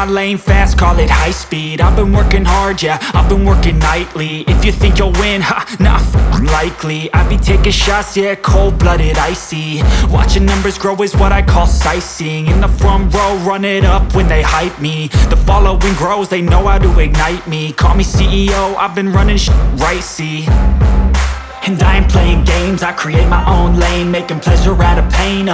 lane fast, call it high speed. I've been working hard, yeah, I've been working nightly. If you think you'll win, ha, not likely. I be taking shots, yeah, cold-blooded, icy. Watching numbers grow is what I call sightseeing. In the front row, run it up when they hype me. The following grows, they know how to ignite me. Call me CEO, I've been running right, see. And I ain't playing games, I create my own lane, making pleasure out of pain,